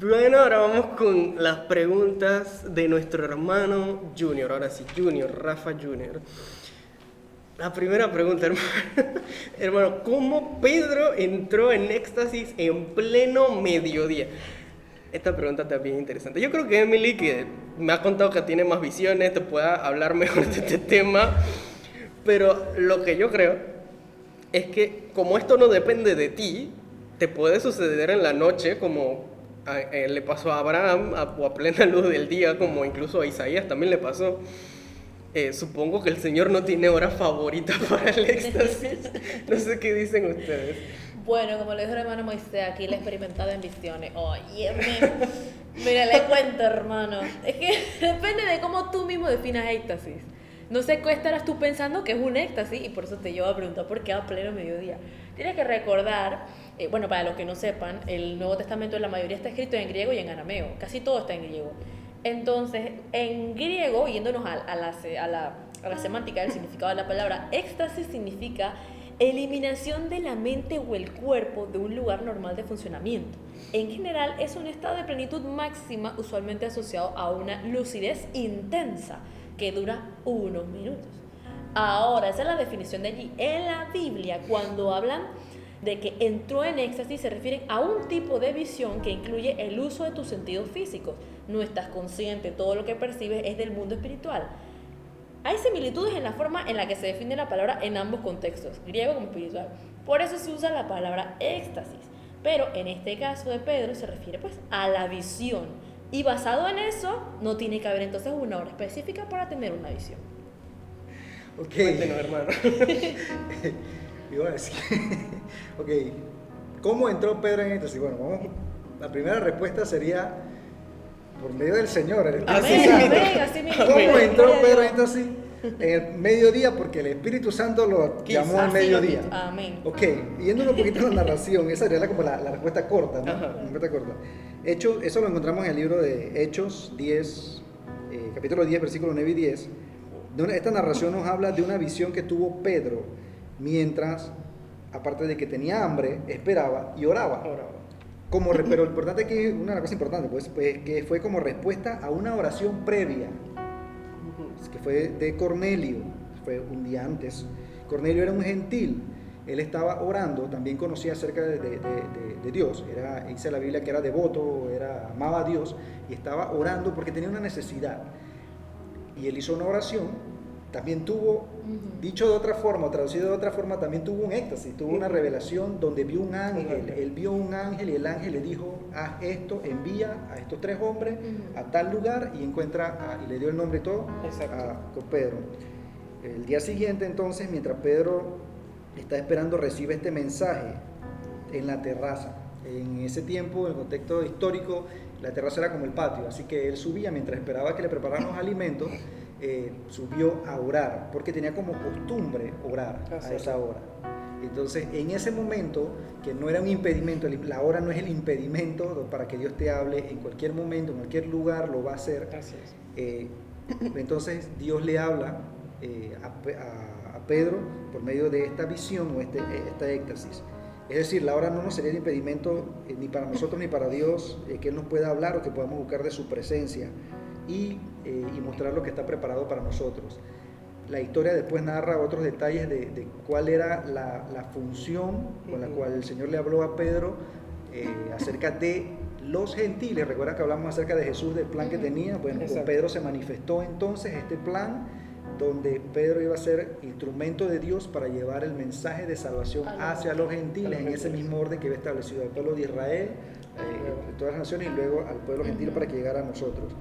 Bueno, ahora vamos con las preguntas de nuestro hermano Junior. Ahora sí, Junior, Rafa Junior. La primera pregunta, hermano. Hermano, ¿cómo Pedro entró en éxtasis en pleno mediodía? Esta pregunta también interesante. Yo creo que Emily, que me ha contado que tiene más visiones, te pueda hablar mejor de este tema. Pero lo que yo creo es que como esto no depende de ti, te puede suceder en la noche como le pasó a Abraham o a plena luz del día, como incluso a Isaías también le pasó. Supongo que el Señor no tiene hora favorita para el éxtasis. No sé qué dicen ustedes. Bueno, como le dijo el hermano Moisés, aquí la experimentada en visiones. Oye, mira, le cuento, hermano. Es que depende de cómo tú mismo definas éxtasis. No sé qué estarás tú pensando que es un éxtasis y por eso te llevo a preguntar por qué a pleno mediodía. Tienes que recordar, bueno, para los que no sepan, el Nuevo Testamento en la mayoría está escrito en griego y en arameo. Casi todo está en griego. Entonces, en griego, yéndonos a la semántica del significado de la palabra, éxtasis significa eliminación de la mente o el cuerpo de un lugar normal de funcionamiento. En general, es un estado de plenitud máxima, usualmente asociado a una lucidez intensa que dura unos minutos. Ahora, esa es la definición de allí. En la Biblia, cuando hablan de que entró en éxtasis, se refieren a un tipo de visión que incluye el uso de tus sentidos físicos. No estás consciente, todo lo que percibes es del mundo espiritual. Hay similitudes en la forma en la que se define la palabra en ambos contextos, griego como espiritual. Por eso se usa la palabra éxtasis. Pero en este caso de Pedro se refiere pues a la visión. Y basado en eso, no tiene que haber entonces una hora específica para tener una visión. Ok. Cuéntenos, hermano. Iba a decir. Ok. ¿Cómo entró Pedro en éxtasis? Bueno, vamos. La primera respuesta sería por medio del Señor, el Espíritu Amén, Santo. amén, así mismo. ¿Cómo entró Gloria a Pedro en Dios. éxtasis? En el mediodía, porque el Espíritu Santo lo llamó al Así lo mediodía. dicho. Amén. Ok, yendo un poquito a la narración, esa sería como la respuesta corta, ¿no? Ajá. La respuesta corta. Hechos, eso lo encontramos en el libro de Hechos 10, capítulo 10, versículo 9 y 10. Esta narración nos habla de una visión que tuvo Pedro mientras, aparte de que tenía hambre, esperaba y oraba. Pero lo importante es que, una cosa importante, pues, que fue como respuesta a una oración previa, que fue de Cornelio, fue un día antes. Cornelio era un gentil, él estaba orando, también conocía acerca de Dios, dice la Biblia que era devoto, amaba a Dios, y estaba orando porque tenía una necesidad. Y él hizo una oración, también tuvo, dicho de otra forma, traducido de otra forma, también tuvo un éxtasis, tuvo una revelación donde vio un ángel, él vio un ángel y el ángel le dijo, haz esto, envía a estos 3 hombres a tal lugar y y le dio el nombre y todo con Pedro. El día siguiente entonces, mientras Pedro está esperando, recibe este mensaje en la terraza. En ese tiempo, en el contexto histórico, la terraza era como el patio, así que él subía mientras esperaba que le prepararan los alimentos, subió a orar, porque tenía como costumbre orar a esa hora. Entonces, en ese momento, que no era un impedimento, la hora no es el impedimento para que Dios te hable, en cualquier momento, en cualquier lugar lo va a hacer. Entonces, Dios le habla a Pedro por medio de esta visión o esta éxtasis. Es decir, la hora no nos sería de impedimento ni para nosotros ni para Dios que Él nos pueda hablar o que podamos buscar de su presencia y mostrar lo que está preparado para nosotros. La historia después narra otros detalles de cuál era la función con la cual el Señor le habló a Pedro acerca de los gentiles. Recuerda que hablamos acerca de Jesús, del plan que tenía. Bueno, con Pedro se manifestó entonces este plan donde Pedro iba a ser instrumento de Dios para llevar el mensaje de salvación hacia los gentiles en ese mismo orden que había establecido al pueblo de Israel, de todas las naciones, y luego al pueblo gentil para que llegara a nosotros.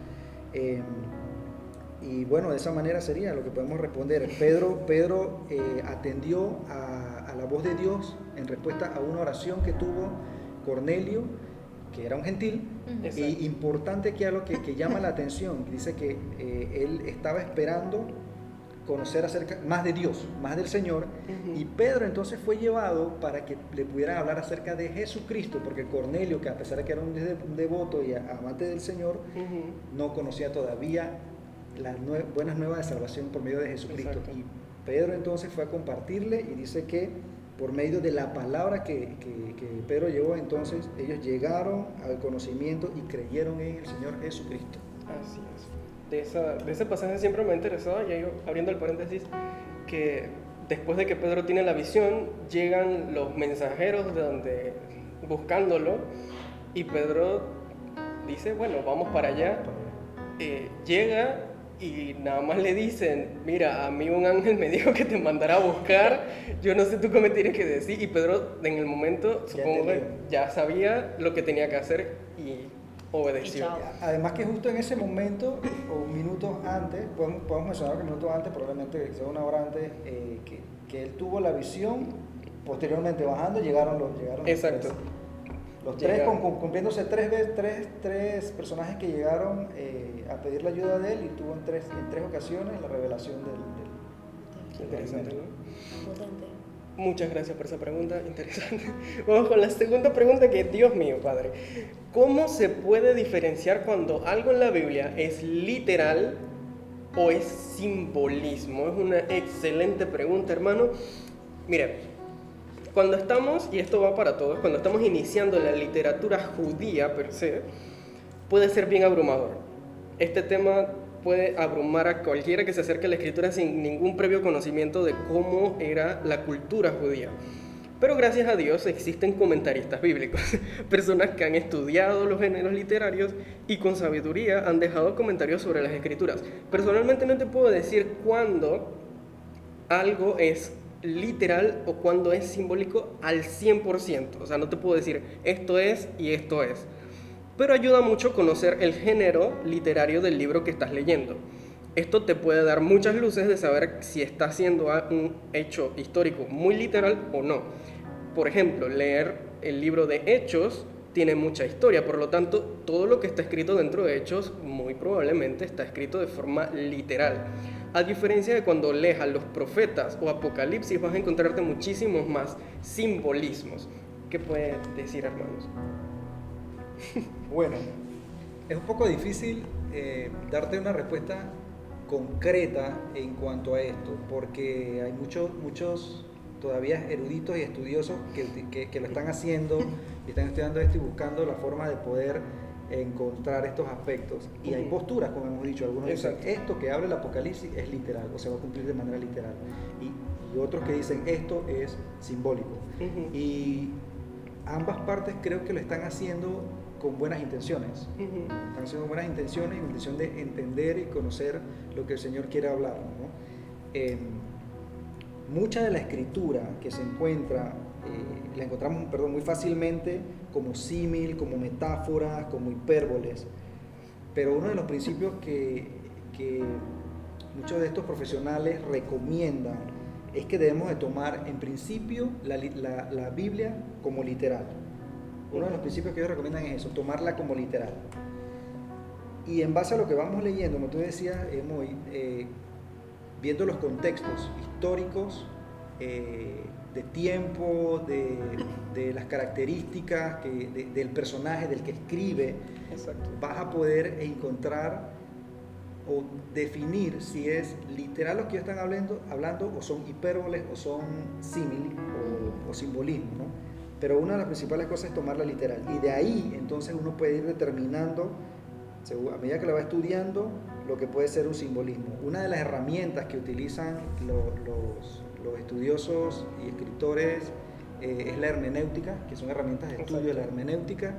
Y bueno, de esa manera sería lo que podemos responder. Pedro atendió a la voz de Dios en respuesta a una oración que tuvo Cornelio, que era un gentil, y importante que algo que llama la atención, dice que él estaba esperando conocer más de Dios, más del Señor, y Pedro entonces fue llevado para que le pudieran hablar acerca de Jesucristo, porque Cornelio, que a pesar de que era un devoto y amante del Señor, no conocía todavía las buenas nuevas de salvación por medio de Jesucristo. Y Pedro entonces fue a compartirle y dice que por medio de la palabra que Pedro llevó, entonces ellos llegaron al conocimiento y creyeron en el Señor Jesucristo. Así es. De ese pasaje siempre me ha interesado, y ahí abriendo el paréntesis, que después de que Pedro tiene la visión, llegan los mensajeros buscándolo, y Pedro dice, bueno, vamos para allá. Llega y nada más le dicen, mira, a mí un ángel me dijo que te mandara a buscar, yo no sé tú qué me tienes que decir, y Pedro en el momento, supongo que ya sabía lo que tenía que hacer y obedeció. Además que justo en ese momento, o minutos antes, podemos mencionar que minutos antes, probablemente sea una hora antes, que él tuvo la visión, posteriormente bajando llegaron los Exacto. Los tres, cumpliéndose tres personajes que llegaron a pedir la ayuda de él, y tuvo en tres ocasiones la revelación del Interesante, ¿no? Potente. Muchas gracias por esa pregunta, interesante. Vamos con la segunda pregunta, que Dios mío, Padre. ¿Cómo se puede diferenciar cuando algo en la Biblia es literal o es simbolismo? Es una excelente pregunta, hermano. Mire, cuando estamos, y esto va para todos, cuando estamos iniciando la literatura judía per se, puede ser bien abrumador. Este tema puede abrumar a cualquiera que se acerque a la escritura sin ningún previo conocimiento de cómo era la cultura judía. Pero gracias a Dios existen comentaristas bíblicos, personas que han estudiado los géneros literarios y con sabiduría han dejado comentarios sobre las escrituras. Personalmente no te puedo decir cuándo algo es literal o cuando es simbólico al 100%, o sea, no te puedo decir esto es y esto es, pero ayuda mucho conocer el género literario del libro que estás leyendo. Esto te puede dar muchas luces de saber si está haciendo un hecho histórico muy literal o no. Por ejemplo, leer el libro de Hechos tiene mucha historia, por lo tanto, todo lo que está escrito dentro de Hechos muy probablemente está escrito de forma literal. A diferencia de cuando lees a los profetas o Apocalipsis, vas a encontrarte muchísimos más simbolismos. ¿Qué puedes decir, hermanos? Bueno, es un poco difícil darte una respuesta concreta en cuanto a esto, porque hay muchos todavía eruditos y estudiosos que lo están haciendo y están estudiando esto y buscando la forma de poder encontrar estos aspectos. Y hay posturas, como hemos dicho, algunos dicen, esto que habla el Apocalipsis es literal, o se va a cumplir de manera literal, y otros que dicen, esto es simbólico. Y ambas partes creo que lo están haciendo con buenas intenciones. Están haciendo buenas intenciones, en intención de entender y conocer lo que el Señor quiere hablar, ¿no? Mucha de la escritura que se encuentra, la encontramos muy fácilmente como símil, como metáforas, como hipérboles, pero uno de los principios que muchos de estos profesionales recomiendan es que debemos de tomar en principio la Biblia como literal. Uno de los principios que ellos recomiendan es eso, tomarla como literal. Y en base a lo que vamos leyendo, como tú decías, viendo los contextos históricos, de tiempo, de las características del personaje, del que escribe, exacto, vas a poder encontrar o definir si es literal lo que ellos están hablando o son hipérboles o son símil o simbolismo, ¿no? Pero una de las principales cosas es tomarla literal, y de ahí entonces uno puede ir determinando, a medida que la va estudiando, lo que puede ser un simbolismo. Una de las herramientas que utilizan los estudiosos y escritores es la hermenéutica, que son herramientas de estudio de la hermenéutica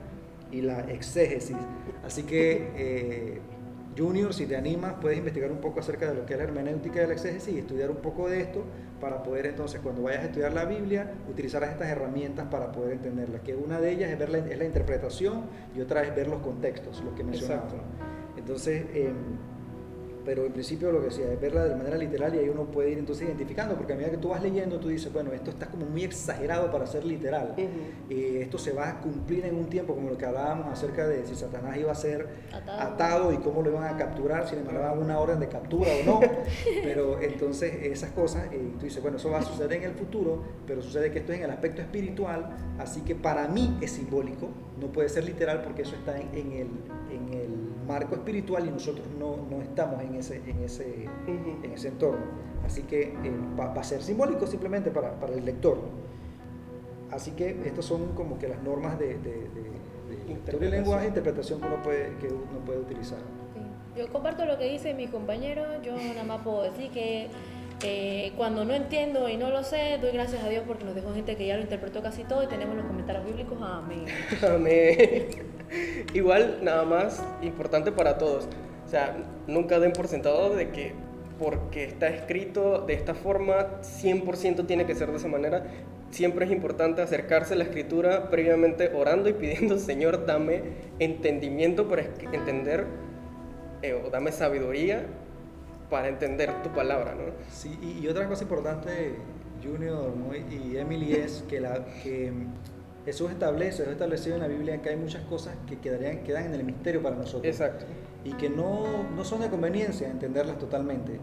y la exégesis. Así que, Junior, si te animas, puedes investigar un poco acerca de lo que es la hermenéutica y la exégesis y estudiar un poco de esto para poder entonces, cuando vayas a estudiar la Biblia, utilizar estas herramientas para poder entenderla. Que una de ellas es la interpretación y otra es ver los contextos, lo que mencionaba, ¿no? Entonces, pero en principio lo que decía es verla de manera literal, y ahí uno puede ir entonces identificando, porque a medida que tú vas leyendo, tú dices, bueno, esto está como muy exagerado para ser literal. Esto se va a cumplir en un tiempo, como lo que hablábamos acerca de si Satanás iba a ser atado y cómo lo iban a capturar, si le mandaban una orden de captura o no. Pero entonces esas cosas, tú dices, bueno, eso va a suceder en el futuro, pero sucede que esto es en el aspecto espiritual, así que para mí es simbólico, no puede ser literal porque eso está en el marco espiritual y nosotros no estamos en ese entorno. Así que va a ser simbólico simplemente para el lector. Así que estas son como que las normas de lectura y lenguaje e interpretación que uno puede utilizar. Sí. Yo comparto lo que dice mi compañero. Yo nada más puedo decir que cuando no entiendo y no lo sé, doy gracias a Dios porque nos dejó gente que ya lo interpretó casi todo y tenemos los comentarios bíblicos. Amén. Amén. Igual, nada más importante para todos. O sea, nunca den por sentado de que porque está escrito de esta forma, 100% tiene que ser de esa manera. Siempre es importante acercarse a la escritura previamente orando y pidiendo, Señor, dame entendimiento para entender, o dame sabiduría para entender tu palabra, ¿no? Sí, y otra cosa importante, Junior, ¿no? y Emily, es que Jesús establecido en la Biblia que hay muchas cosas que quedan en el misterio para nosotros. Exacto. Y que no son de conveniencia entenderlas totalmente.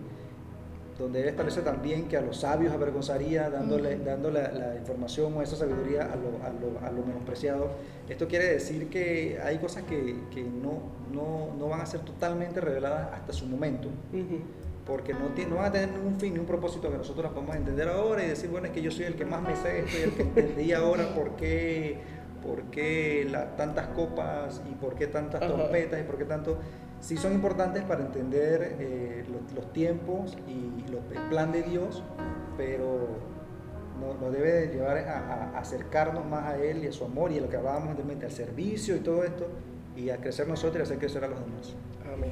Donde Él establece también que a los sabios avergonzaría dándole la información o esa sabiduría a lo menospreciado. Esto quiere decir que hay cosas que no van a ser totalmente reveladas hasta su momento. Porque no van a tener ningún fin ni un propósito que nosotros las podamos entender ahora y decir, bueno, es que yo soy el que más me sé esto y el que entendí ahora por qué tantas copas y por qué tantas trompetas y por qué tanto. Sí son importantes para entender los tiempos y el plan de Dios, pero nos debe llevar a acercarnos más a Él y a su amor y a lo que hablábamos anteriormente, al servicio y todo esto, y a crecer nosotros y a hacer crecer a los demás. Amén.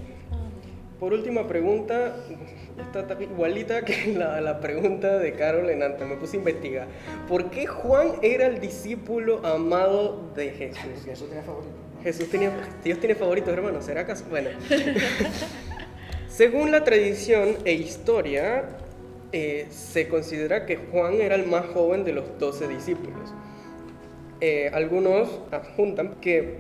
Por última pregunta, está igualita que la pregunta de Carol en antes, me puse a investigar. ¿Por qué Juan era el discípulo amado de Jesús? Jesús tenía favorito. Dios tiene favoritos, hermanos, ¿será acaso? Bueno, según la tradición e historia, se considera que Juan era el más joven de los 12 discípulos. Algunos adjuntan que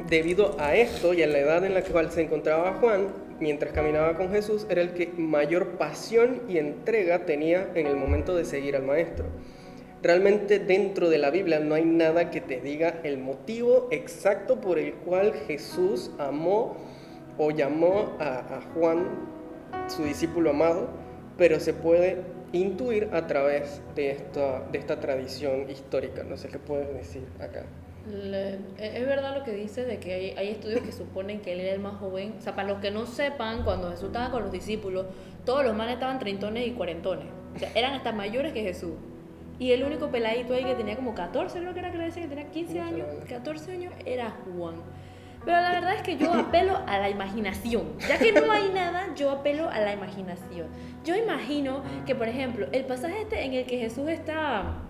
debido a esto y a la edad en la cual se encontraba Juan, mientras caminaba con Jesús, era el que mayor pasión y entrega tenía en el momento de seguir al Maestro. Realmente dentro de la Biblia no hay nada que te diga el motivo exacto por el cual Jesús amó o llamó a Juan su discípulo amado, pero se puede intuir a través de esta tradición histórica. No sé qué puedes decir acá. Es verdad lo que dice de que hay estudios que suponen que él era el más joven. O sea, para los que no sepan, cuando Jesús estaba con los discípulos, todos los manes estaban treintones y cuarentones. O sea, eran hasta mayores que Jesús. Y el único peladito ahí que tenía como 14, creo que era que le decía que tenía 15 años, 14 años, era Juan. Pero la verdad es que yo apelo a la imaginación. Ya que no hay nada, yo apelo a la imaginación. Yo imagino que, por ejemplo, el pasaje en el que Jesús está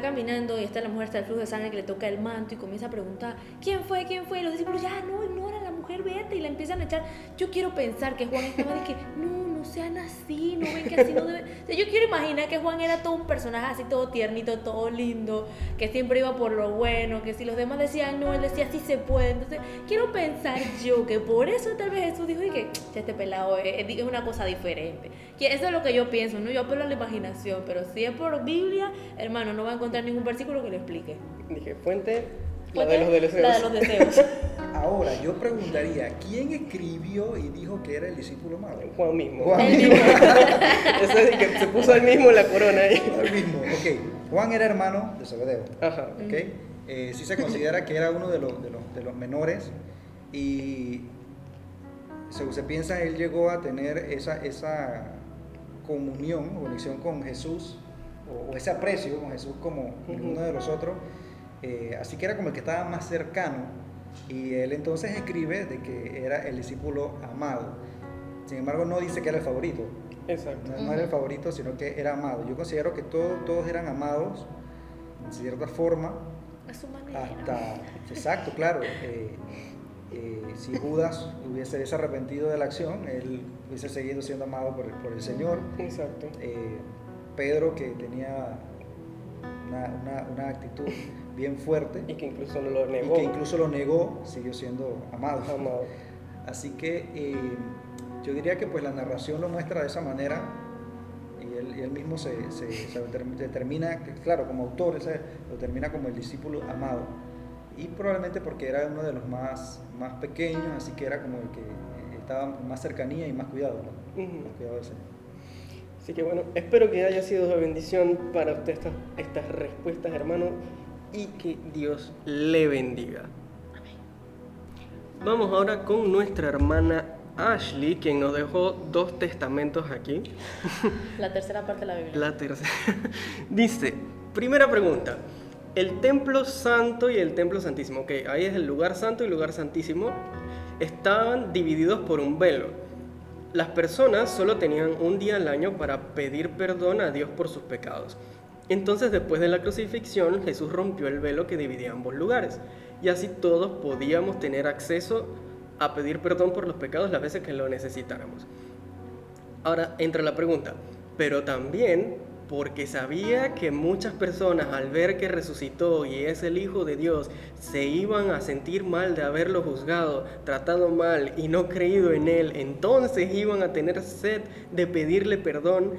caminando y está la mujer, está el flujo de sangre que le toca el manto y comienza a preguntar ¿quién fue? Y los discípulos ya no ignoran a la mujer, vete, y la empiezan a echar. Yo quiero pensar que Juan estaba de que no sean así, no ven que así no debe. O sea, yo quiero imaginar que Juan era todo un personaje así, todo tiernito, todo lindo, que siempre iba por lo bueno, que si los demás decían no, él decía sí se puede. Entonces quiero pensar yo que por eso tal vez Jesús dijo y que este pelado es una cosa diferente. Que eso es lo que yo pienso, ¿no? Yo apelo a la imaginación, pero si es por Biblia, hermano, no va a encontrar ningún versículo que lo explique. Dije, fuente, la de los deseos. La de los deseos. Ahora, yo preguntaría, ¿quién escribió y dijo que era el discípulo amado? Juan mismo. Juan El mismo. Eso es que se puso él mismo la corona ahí. Juan mismo, ok. Juan era hermano de Zebedeo. Ajá. Okay. Sí se considera que era uno de los menores y según se piensa, él llegó a tener esa comunión o conexión con Jesús o ese aprecio con Jesús como uno de los otros. Así que era como el que estaba más cercano y él entonces escribe de que era el discípulo amado. Sin embargo, no dice que era el favorito. Exacto. No era el favorito, sino que era amado. Yo considero que todos eran amados de cierta forma. A su manera. Exacto, claro. Si Judas hubiese arrepentido de la acción, él hubiese seguido siendo amado por el Señor. Exacto. Pedro, que tenía una actitud bien fuerte y que incluso lo negó, siguió siendo amado. Así que yo diría que pues la narración lo muestra de esa manera y él mismo se determina, claro, como autor, lo determina como el discípulo amado y probablemente porque era uno de los más pequeños, así que era como el que estaba con más cercanía y más cuidado, ¿no? Más cuidado del Señor. Así que bueno, espero que haya sido de bendición para usted estas respuestas, hermano, y que Dios le bendiga. Vamos ahora con nuestra hermana Ashley, quien nos dejó 2 testamentos aquí. La tercera parte de la Biblia. La tercera. Dice, primera pregunta. El templo santo y el templo santísimo, ok, ahí es el lugar santo y el lugar santísimo, estaban divididos por un velo. Las personas solo tenían un día al año para pedir perdón a Dios por sus pecados. Entonces, después de la crucifixión, Jesús rompió el velo que dividía ambos lugares, y así todos podíamos tener acceso a pedir perdón por los pecados las veces que lo necesitáramos. Ahora entra la pregunta, pero también porque sabía que muchas personas al ver que resucitó y es el Hijo de Dios, se iban a sentir mal de haberlo juzgado, tratado mal y no creído en Él, entonces iban a tener sed de pedirle perdón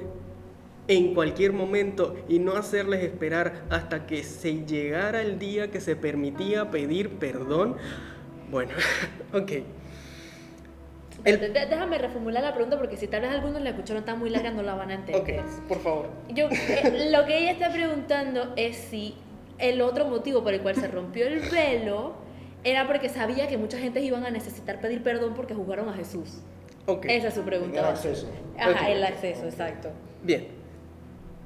en cualquier momento y no hacerles esperar hasta que se llegara el día que se permitía pedir perdón. Bueno, ok. Déjame reformular la pregunta porque si tal vez algunos la escucharon tan muy larga no la van a entender. Ok, por favor. Lo que ella está preguntando es si el otro motivo por el cual se rompió el velo era porque sabía que mucha gente iban a necesitar pedir perdón porque juzgaron a Jesús. Okay. Esa es su pregunta. El acceso. Ajá, Okay. el acceso, exacto. Bien.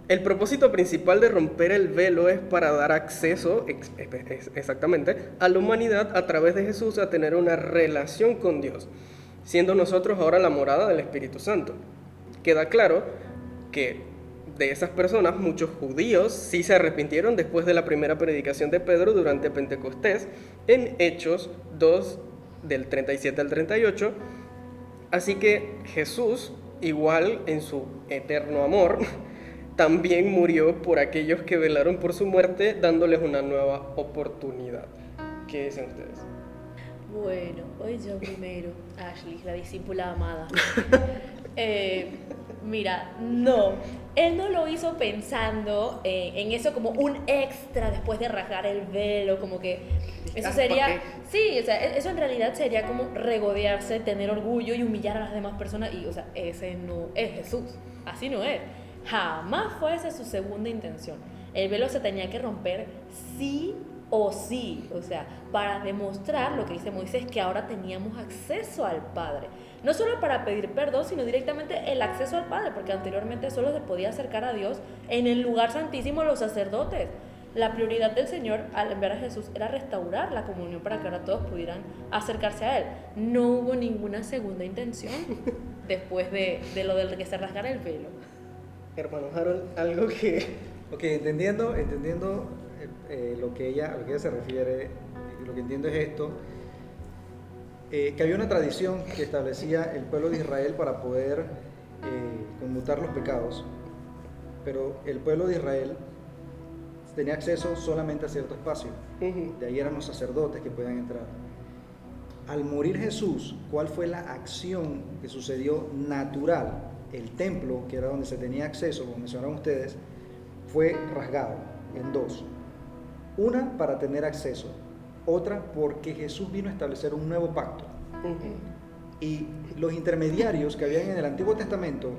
El propósito principal de romper el velo es para dar acceso, exactamente, a la humanidad a través de Jesús a tener una relación con Dios, siendo nosotros ahora la morada del Espíritu Santo. Queda claro que de esas personas, muchos judíos sí se arrepintieron después de la primera predicación de Pedro durante Pentecostés, en Hechos 2, del 37 al 38. Así que Jesús, igual en su eterno amor, también murió por aquellos que velaron por su muerte, dándoles una nueva oportunidad. ¿Qué dicen ustedes? Bueno, hoy yo primero, Ashley, la discípula amada. Mira, no, él no lo hizo pensando en eso como un extra después de rasgar el velo, como que eso sería, sí, o sea, eso en realidad sería como regodearse, tener orgullo y humillar a las demás personas y, o sea, ese no es Jesús, así no es, jamás fue esa su segunda intención. El velo se tenía que romper sí o sí, o sea, para demostrar lo que dice Moisés, que ahora teníamos acceso al Padre. No solo para pedir perdón, sino directamente el acceso al Padre, porque anteriormente solo se podía acercar a Dios en el lugar santísimo los sacerdotes. La prioridad del Señor al enviar a Jesús era restaurar la comunión para que ahora todos pudieran acercarse a Él. No hubo ninguna segunda intención después de lo del que se rasgara el velo. Hermano Harold, algo que... Ok, entendiendo lo que ella se refiere, lo que entiendo es esto, que había una tradición que establecía el pueblo de Israel para poder conmutar los pecados, pero el pueblo de Israel tenía acceso solamente a cierto espacio, de ahí eran los sacerdotes que podían entrar. Al morir Jesús, ¿cuál fue la acción que sucedió natural? El templo, que era donde se tenía acceso, como mencionaron ustedes, fue rasgado en dos. Una para tener acceso, otra porque Jesús vino a establecer un nuevo pacto. Y los intermediarios que habían en el Antiguo Testamento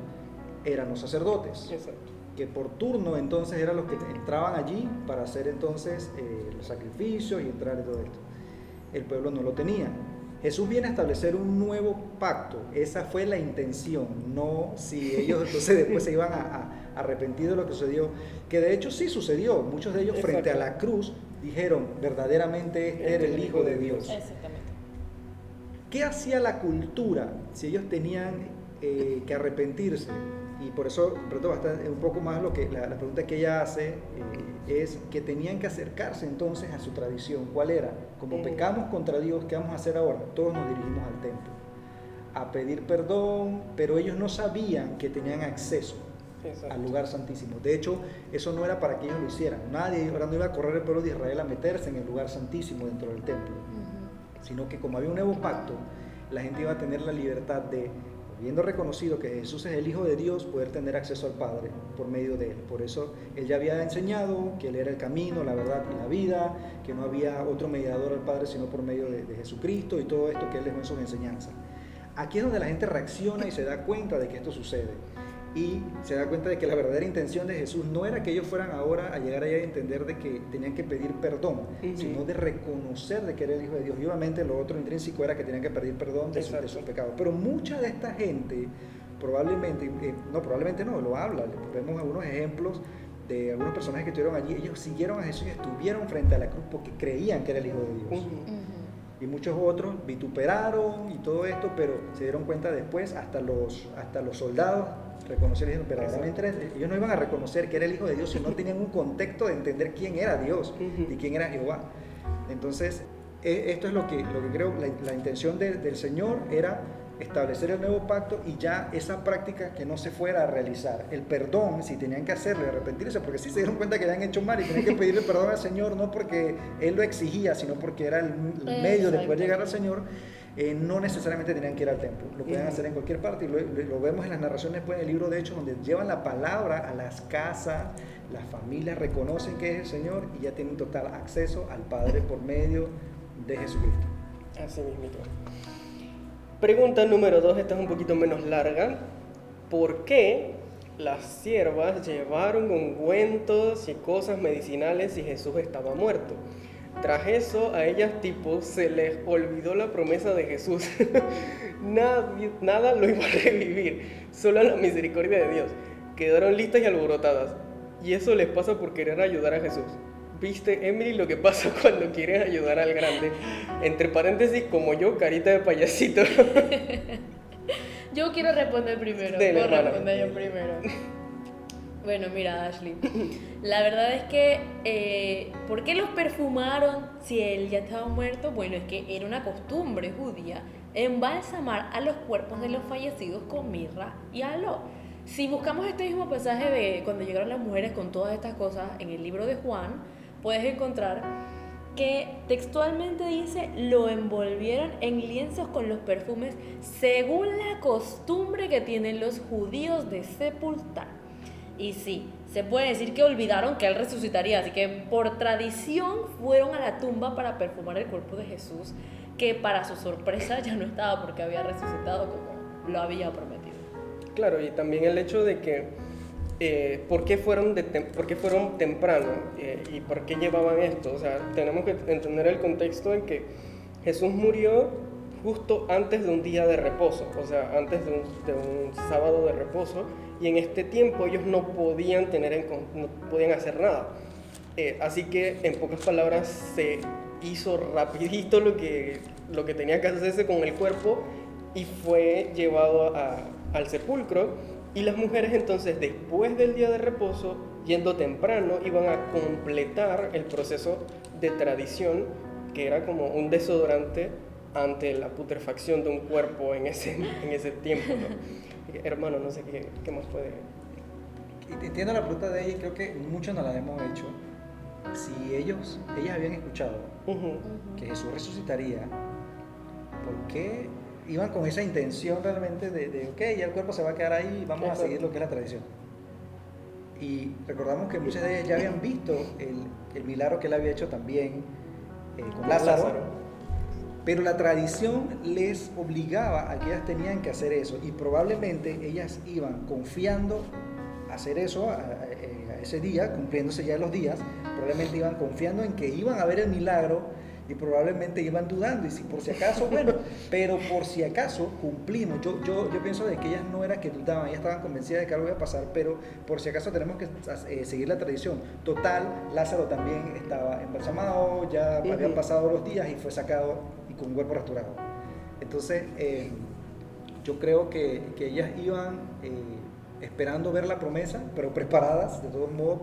eran los sacerdotes. Exacto. Que por turno entonces eran los que entraban allí para hacer entonces los sacrificios y entrar y todo esto. El pueblo no lo tenía. Jesús viene a establecer un nuevo pacto, esa fue la intención, no si ellos entonces después se iban a arrepentir de lo que sucedió, que de hecho sí sucedió, muchos de ellos frente a la cruz dijeron verdaderamente este era el Hijo de Dios. Exactamente. ¿Qué hacía la cultura si ellos tenían que arrepentirse? Y por eso, bastante, un poco más lo que la pregunta que ella hace es que tenían que acercarse entonces a su tradición. ¿Cuál era? Como pecamos contra Dios, ¿qué vamos a hacer ahora? Todos nos dirigimos al templo a pedir perdón, pero ellos no sabían que tenían acceso al lugar santísimo. De hecho, eso no era para que ellos lo hicieran. Nadie no iba a correr el pueblo de Israel a meterse en el lugar santísimo dentro del templo, sino que como había un nuevo pacto, la gente iba a tener la libertad de, habiendo reconocido que Jesús es el Hijo de Dios, poder tener acceso al Padre por medio de Él. Por eso Él ya había enseñado que Él era el camino, la verdad y la vida, que no había otro mediador al Padre sino por medio de Jesucristo y todo esto que Él dejó en sus enseñanzas. Aquí es donde la gente reacciona y se da cuenta de que esto sucede. y se da cuenta de que la verdadera intención de Jesús no era que ellos fueran ahora a llegar allá a entender de que tenían que pedir perdón, sino de reconocer de que era el Hijo de Dios. Y obviamente lo otro intrínseco era que tenían que pedir perdón de sus pecados. Pero mucha de esta gente probablemente, probablemente no, lo habla. Vemos algunos ejemplos de algunos personajes que estuvieron allí. Ellos siguieron a Jesús y estuvieron frente a la cruz porque creían que era el Hijo de Dios. Y muchos otros vituperaron y todo esto, pero se dieron cuenta después, hasta los soldados reconocieron y dijeron, verdaderamente ellos no iban a reconocer que era el Hijo de Dios si no tenían un contexto de entender quién era Dios y quién era Jehová. Entonces, esto es lo que creo, la intención del Señor era establecer el nuevo pacto y ya esa práctica que no se fuera a realizar. El perdón, si tenían que hacerlo, arrepentirse, porque sí se dieron cuenta que habían hecho mal y tenían que pedirle perdón al Señor, no porque Él lo exigía, sino porque era el medio de poder llegar al Señor. No necesariamente tenían que ir al templo, lo pueden hacer en cualquier parte y lo vemos en las narraciones pues, en el libro de Hechos, donde llevan la palabra a las casas, las familias reconocen que es el Señor y ya tienen total acceso al Padre por medio de Jesucristo. Así mismo. Pregunta número 2, esta es un poquito menos larga. ¿Por qué las siervas llevaron ungüentos y cosas medicinales si Jesús estaba muerto? Tras eso, a ellas tipo se les olvidó la promesa de Jesús. Nada lo iba a revivir, solo la misericordia de Dios. Quedaron listas y alborotadas. Y eso les pasa por querer ayudar a Jesús. ¿Viste, Emily, lo que pasa cuando quieres ayudar al grande? Entre paréntesis, como yo, carita de payasito. Yo quiero responder primero. Dele, Puedo responder yo primero. Bueno, mira, Ashley, la verdad es que, ¿por qué los perfumaron si él ya estaba muerto? Bueno, es que era una costumbre judía embalsamar a los cuerpos de los fallecidos con mirra y aloe. Si buscamos este mismo pasaje de cuando llegaron las mujeres con todas estas cosas en el libro de Juan, puedes encontrar que textualmente dice, lo envolvieron en lienzos con los perfumes según la costumbre que tienen los judíos de sepultar. Y sí, se puede decir que olvidaron que él resucitaría, así que por tradición fueron a la tumba para perfumar el cuerpo de Jesús, que para su sorpresa ya no estaba porque había resucitado como lo había prometido. Claro, y también el hecho de que ¿por qué fueron temprano y por qué llevaban esto? O sea, tenemos que entender el contexto en que Jesús murió justo antes de un día de reposo, o sea, antes de un sábado de reposo, y en este tiempo ellos no podían hacer nada. Así que, en pocas palabras, se hizo rapidito lo que tenía que hacerse con el cuerpo y fue llevado al sepulcro. Y las mujeres entonces, después del día de reposo, yendo temprano, iban a completar el proceso de tradición, que era como un desodorante ante la putrefacción de un cuerpo en ese tiempo, ¿no? Hermano, no sé qué más puede... Entiendo la pregunta de ella y creo que muchos no la hemos hecho. Si ellas habían escuchado que Jesús resucitaría, ¿por qué iban con esa intención realmente de ok, ya el cuerpo se va a quedar ahí, vamos a seguir lo que es la tradición? Y recordamos que muchas de ellas ya habían visto el milagro que él había hecho también con Lázaro. Pero la tradición les obligaba a que ellas tenían que hacer eso y probablemente ellas iban confiando a hacer eso a ese día, cumpliéndose ya los días, probablemente iban confiando en que iban a ver el milagro y probablemente iban dudando y si por si acaso, bueno, pero por si acaso cumplimos. Yo pienso de que ellas no era que dudaban, ellas estaban convencidas de que algo iba a pasar, pero por si acaso tenemos que seguir la tradición. Total, Lázaro también estaba embalsamado, ya habían pasado los días y fue sacado y con un cuerpo restaurado. Entonces, yo creo que ellas iban esperando ver la promesa, pero preparadas de todos modos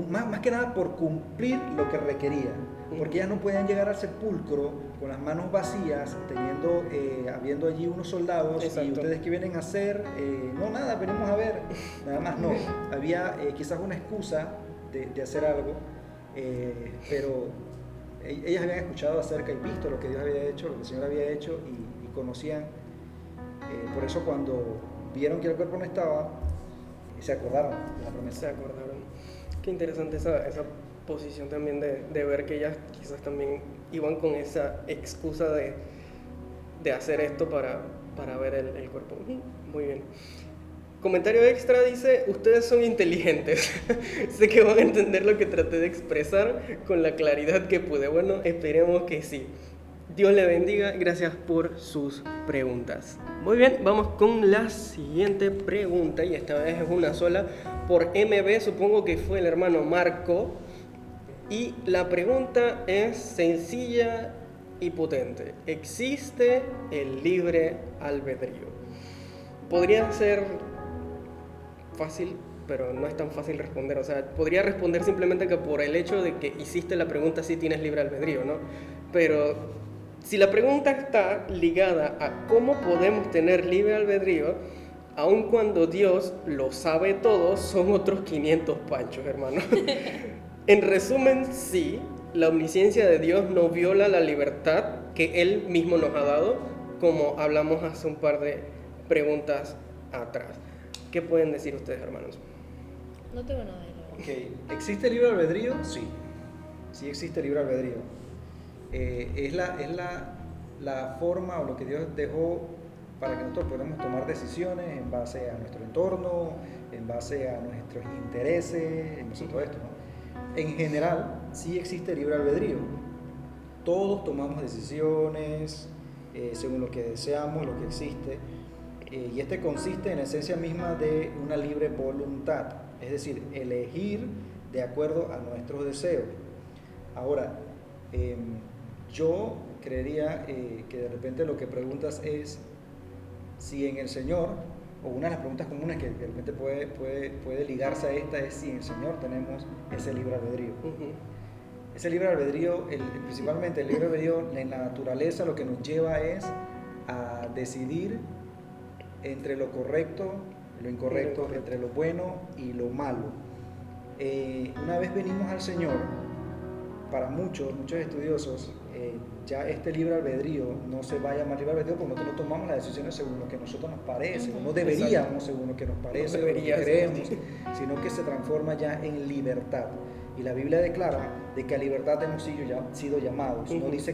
más que nada por cumplir lo que requería, porque ellas no podían llegar al sepulcro con las manos vacías, habiendo allí unos soldados. Exacto. Y ustedes qué vienen a hacer, no, nada, venimos a ver, nada más no, había quizás una excusa de hacer algo, pero ellas habían escuchado acerca y visto lo que Dios había hecho, lo que el Señor había hecho y conocían, por eso cuando vieron que el cuerpo no estaba, se acordaron de la promesa. Se acordaron. Qué interesante esa posición también de ver que ellas quizás también iban con esa excusa de hacer esto para ver el cuerpo. Muy bien. Comentario extra dice, ustedes son inteligentes. Sé que van a entender lo que traté de expresar con la claridad que pude. Bueno, esperemos que sí. Dios le bendiga, gracias por sus preguntas. Muy bien, vamos con la siguiente pregunta, y esta vez es una sola, por MB, supongo que fue el hermano Marco. Y la pregunta es sencilla y potente. ¿Existe el libre albedrío? Podría ser fácil, pero no es tan fácil responder. O sea, podría responder simplemente que por el hecho de que hiciste la pregunta sí tienes libre albedrío, ¿no? Pero si la pregunta está ligada a cómo podemos tener libre albedrío, aun cuando Dios lo sabe todo, son otros 500 panchos, hermano. En resumen, sí, la omnisciencia de Dios no viola la libertad que Él mismo nos ha dado, como hablamos hace un par de preguntas atrás. ¿Qué pueden decir ustedes, hermanos? No tengo nada de nuevo. Ok, ¿existe libre albedrío? Sí, sí existe libre albedrío. Es la forma o lo que Dios dejó para que nosotros podamos tomar decisiones en base a nuestro entorno, en base a nuestros intereses, en base a todo esto, ¿no? En general, sí existe libre albedrío. Todos tomamos decisiones según lo que deseamos, lo que existe, y este consiste en la esencia misma de una libre voluntad, es decir, elegir de acuerdo a nuestros deseos. Ahora, yo creería que de repente lo que preguntas es si en el Señor, o una de las preguntas comunes que de repente puede ligarse a esta es si en el Señor tenemos ese libre albedrío. Ese libre albedrío, principalmente el libre albedrío en la naturaleza, lo que nos lleva es a decidir entre lo correcto y lo incorrecto, entre lo bueno y lo malo. Una vez venimos al Señor, para muchos estudiosos, ya este libre albedrío no se va a llamar libre albedrío porque nosotros no tomamos las decisiones según lo que a nosotros nos parece, o no deberíamos según lo que nos parece, o lo que creemos, sino que se transforma ya en libertad. Y la Biblia declara de que a libertad hemos sido llamados. No dice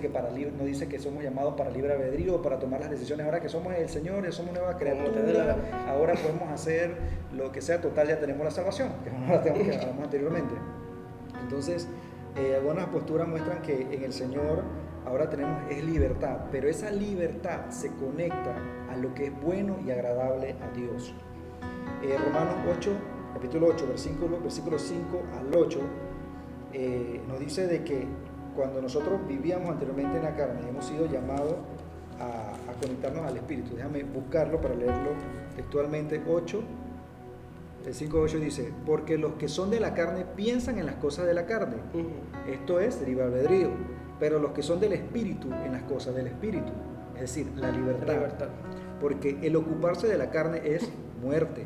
que somos llamados para libre albedrío o para tomar las decisiones. Ahora que somos el Señor, ya somos nueva criatura, ahora podemos hacer lo que sea, total, ya tenemos la salvación, que no la tenemos que hablamos anteriormente. Entonces, algunas posturas muestran que en el Señor ahora tenemos es libertad, pero esa libertad se conecta a lo que es bueno y agradable a Dios. Romanos 8, capítulo 8, versículos 5 al 8, nos dice de que cuando nosotros vivíamos anteriormente en la carne, hemos sido llamados a conectarnos al Espíritu. Déjame buscarlo para leerlo textualmente. 8, el 5-8 dice, porque los que son de la carne piensan en las cosas de la carne. Esto es libre albedrío. Pero los que son del Espíritu, en las cosas del Espíritu. Es decir, la libertad. Porque el ocuparse de la carne es muerte.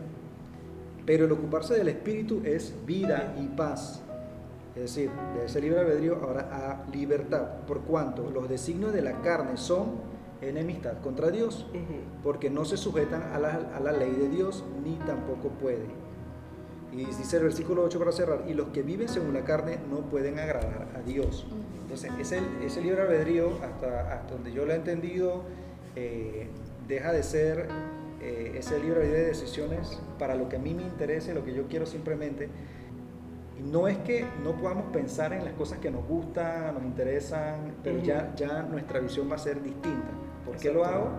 Pero el ocuparse del Espíritu es vida y paz. Es decir, de ese libre albedrío ahora a libertad. Por cuanto los designios de la carne son enemistad contra Dios. Porque no se sujetan a la ley de Dios, ni tampoco pueden. Y dice el versículo 8 para cerrar, y los que viven según la carne no pueden agradar a Dios. Entonces, ese libre albedrío, hasta donde yo lo he entendido, deja de ser ese libre albedrío de decisiones para lo que a mí me interesa, lo que yo quiero simplemente. Y no es que no podamos pensar en las cosas que nos gustan, nos interesan, pero ya nuestra visión va a ser distinta. ¿Por qué lo hago?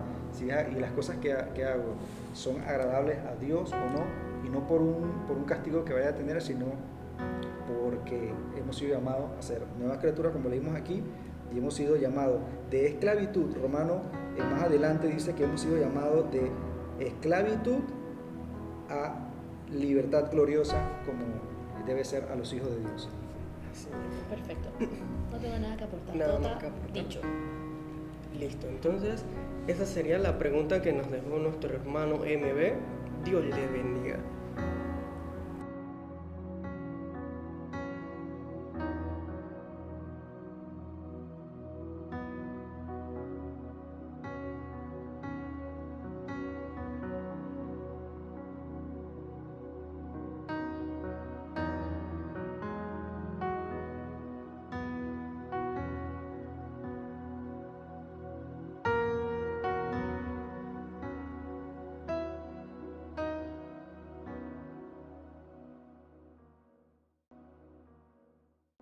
Y las cosas que hago son agradables a Dios o no. Y no por un castigo que vaya a tener, sino porque hemos sido llamados a ser nuevas criaturas, como leímos aquí, y hemos sido llamados de esclavitud. Romano más adelante dice que hemos sido llamados de esclavitud a libertad gloriosa, como debe ser a los hijos de Dios. Perfecto. No tengo nada que aportar. Nada Todo más está que aportar. dicho. Listo, entonces esa sería la pregunta que nos dejó nuestro hermano MB. Dios le bendiga.